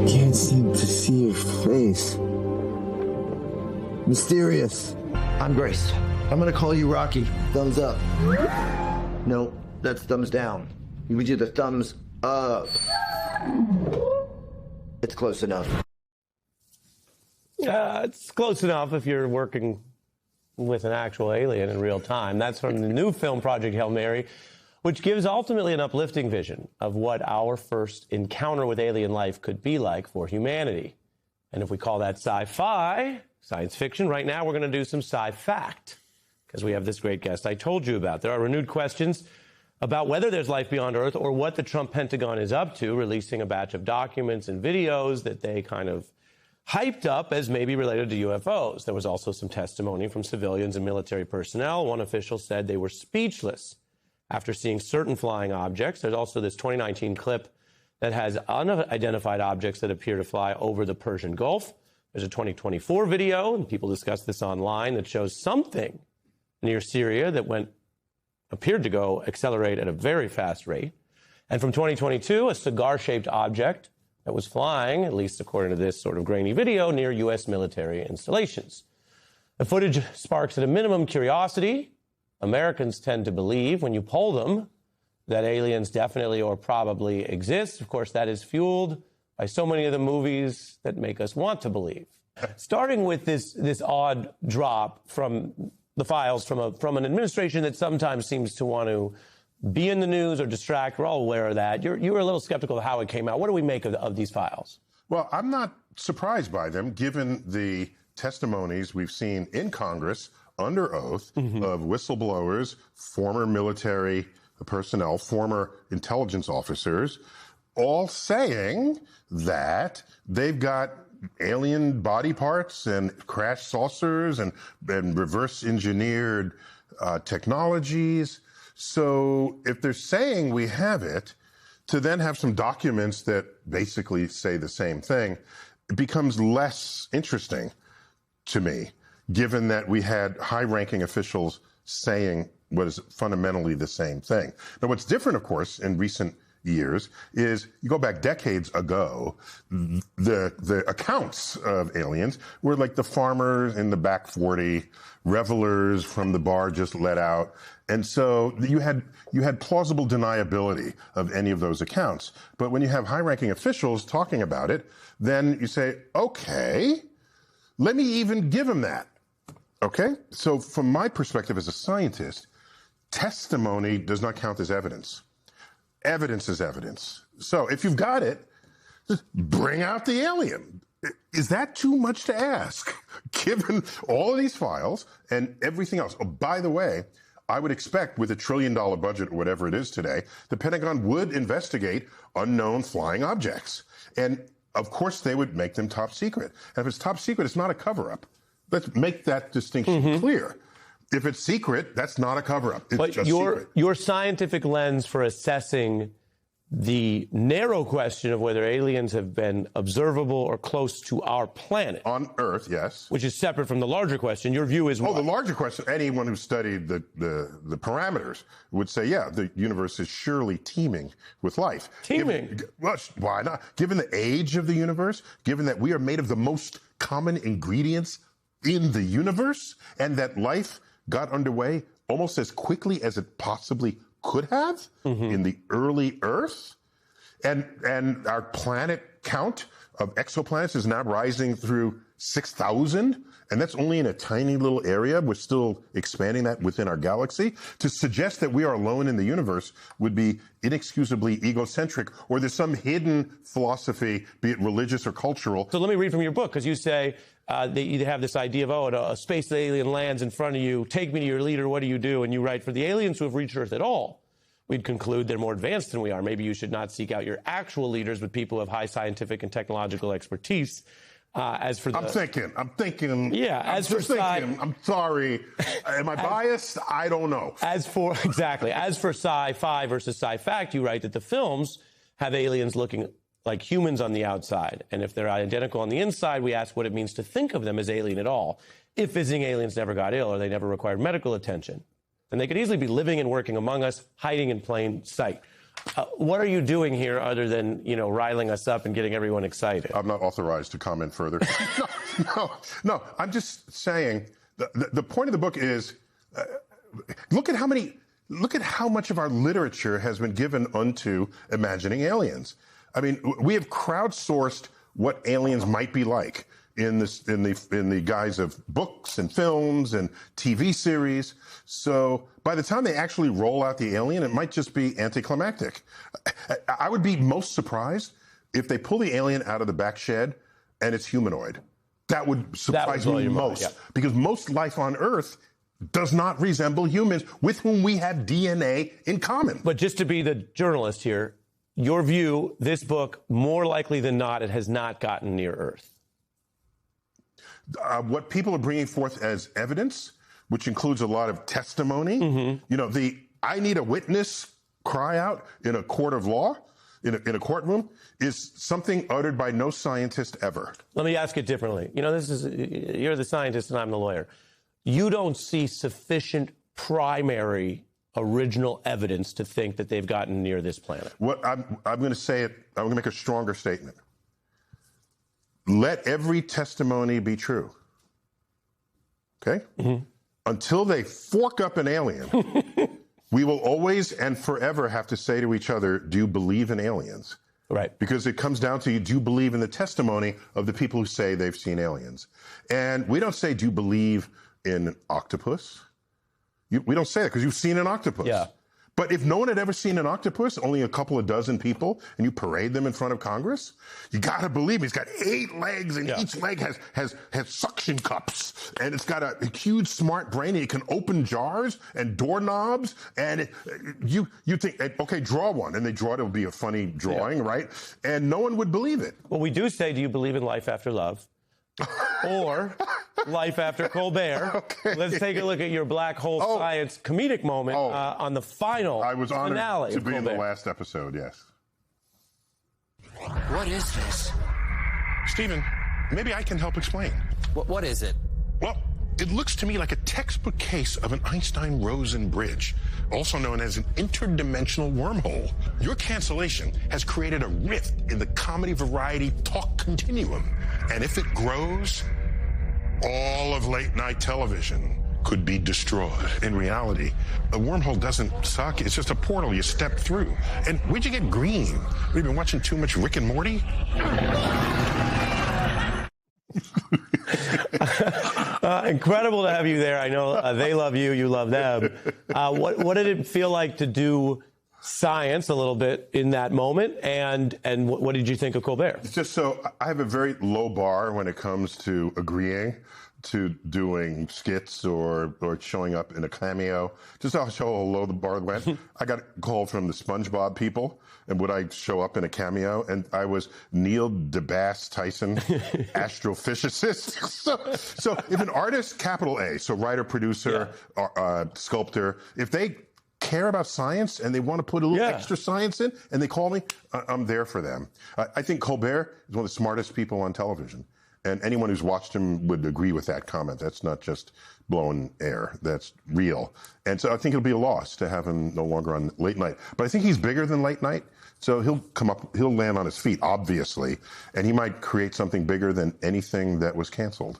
Can't seem to see your face. Mysterious. I'm Grace. I'm gonna call you Rocky. Thumbs up. No, that's thumbs down. You would do the thumbs up. It's close enough. It's close enough if you're working with an actual alien in real time. That's from the new film Project Hail Mary, which gives ultimately an uplifting vision of what our first encounter with alien life could be like for humanity. And if we call that sci-fi, science fiction, right now we're going to do some sci-fact, because we have this great guest I told you about. There are renewed questions about whether there's life beyond Earth or what the Trump Pentagon is up to, releasing a batch of documents and videos that they kind of hyped up as maybe related to UFOs. There was also some testimony from civilians and military personnel. One official said they were speechless after seeing certain flying objects. There's also this 2019 clip that has unidentified objects that appear to fly over the Persian Gulf. There's a 2024 video, and people discuss this online, that shows something near Syria that appeared to go accelerate at a very fast rate. And from 2022, a cigar-shaped object that was flying, at least according to this sort of grainy video, near U.S. military installations. The footage sparks at a minimum curiosity. Americans tend to believe, when you poll them, that aliens definitely or probably exist. Of course, that is fueled by so many of the movies that make us want to believe. Starting with this odd drop from the files from an administration that sometimes seems to want to be in the news or distract. We're all aware of that. You were a little skeptical of how it came out. What do we make of these files? Well, I'm not surprised by them, given the testimonies we've seen in Congress under oath of whistleblowers, former military personnel, former intelligence officers, all saying that they've got alien body parts and crash saucers and reverse engineered technologies. So if they're saying we have it, to then have some documents that basically say the same thing, it becomes less interesting to me, given that we had high-ranking officials saying what is fundamentally the same thing. Now, what's different, of course, in recent years is you go back decades ago, the accounts of aliens were like the farmers in the back 40, revelers from the bar just let out. And so you had plausible deniability of any of those accounts. But when you have high-ranking officials talking about it, then you say, okay, let me even give them that. Okay? So from my perspective as a scientist, testimony does not count as evidence. Evidence is evidence. So if you've got it, just bring out the alien. Is that too much to ask, given all of these files and everything else? Oh, by the way, I would expect with $1 trillion budget or whatever it is today, the Pentagon would investigate unknown flying objects. And of course, they would make them top secret. And if it's top secret, it's not a cover-up. Let's make that distinction clear. If it's secret, that's not a cover-up. It's just secret. Your scientific lens for assessing the narrow question of whether aliens have been observable or close to our planet. On Earth, yes. Which is separate from the larger question. Your view is what? Oh, the larger question, anyone who studied the parameters would say, yeah, the universe is surely teeming with life. Teeming? Well, why not? Given the age of the universe, given that we are made of the most common ingredients in the universe, and that life got underway almost as quickly as it possibly could have in the early Earth, and our planet count of exoplanets is now rising through 6,000, and that's only in a tiny little area. We're still expanding that within our galaxy. To suggest that we are alone in the universe would be inexcusably egocentric, or there's some hidden philosophy, be it religious or cultural. So let me read from your book, because you say that you have this idea of, a space alien lands in front of you, take me to your leader, what do you do? And you write, for the aliens who have reached Earth at all, we'd conclude they're more advanced than we are. Maybe you should not seek out your actual leaders, but people who have high scientific and technological expertise. As for the, I'm thinking. Yeah, I'm sorry. Am I biased? I don't know. As for sci-fi versus sci-fact, you write that the films have aliens looking like humans on the outside. And if they're identical on the inside, we ask what it means to think of them as alien at all. If visiting aliens never got ill or they never required medical attention, then they could easily be living and working among us, hiding in plain sight. What are you doing here other than, riling us up and getting everyone excited? I'm not authorized to comment further. No. I'm just saying the point of the book is look at how much of our literature has been given unto imagining aliens. I mean, we have crowdsourced what aliens might be like in the guise of books and films and TV series. So by the time they actually roll out the alien, it might just be anticlimactic. I would be most surprised if they pull the alien out of the back shed and it's humanoid. That would surprise me most, because most life on Earth does not resemble humans with whom we have DNA in common. But just to be the journalist here, your view, this book, more likely than not, it has not gotten near Earth. What people are bringing forth as evidence, which includes a lot of testimony, the "I need a witness" cry out in a court of law, in a courtroom, is something uttered by no scientist ever. Let me ask it differently. You're the scientist and I'm the lawyer. You don't see sufficient primary original evidence to think that they've gotten near this planet. What I'm going to say it. I'm going to make a stronger statement. Let every testimony be true. Okay? Until they fork up an alien, we will always and forever have to say to each other, do you believe in aliens? Right. Because it comes down to, do you believe in the testimony of the people who say they've seen aliens? And we don't say, do you believe in an octopus? We don't say that because you've seen an octopus. Yeah. But if no one had ever seen an octopus, only a couple of dozen people, and you parade them in front of Congress, you got to believe he's got 8 legs, and each leg has suction cups, and it's got a huge smart brain, and it can open jars and doorknobs, and you think, okay, draw one, and they draw it. It'll be a funny drawing, right? And no one would believe it. Well, we do say, do you believe in life after love? Or life after Colbert. Okay. Let's take a look at your black hole science comedic moment on the final I was honored finale to of be in Colbert. the last episode, yes. What is this? Stephen, maybe I can help explain. What is it? Well, it looks to me like a textbook case of an Einstein-Rosen bridge, also known as an interdimensional wormhole. Your cancellation has created a rift in the comedy variety talk continuum. And if it grows, all of late-night television could be destroyed. In reality, a wormhole doesn't suck. It's just a portal you step through. And where'd you get green? We've been watching too much Rick and Morty? Incredible to have you there. I know they love you, you love them. What did it feel like to do science a little bit in that moment, and what did you think of Colbert? Just so I have a very low bar when it comes to agreeing to doing skits or showing up in a cameo. Just how low the bar went. I got a call from the SpongeBob people, and would I show up in a cameo? And I was Neil deGrasse Tyson, astrophysicist. So if an artist, capital A, so writer, producer, sculptor, if they care about science and they want to put a little extra science in and they call me, I'm there for them. I think Colbert is one of the smartest people on television. And anyone who's watched him would agree with that comment. That's not just blowing air. That's real. And so I think it'll be a loss to have him no longer on late night. But I think he's bigger than late night. So he'll land on his feet, obviously. And he might create something bigger than anything that was canceled.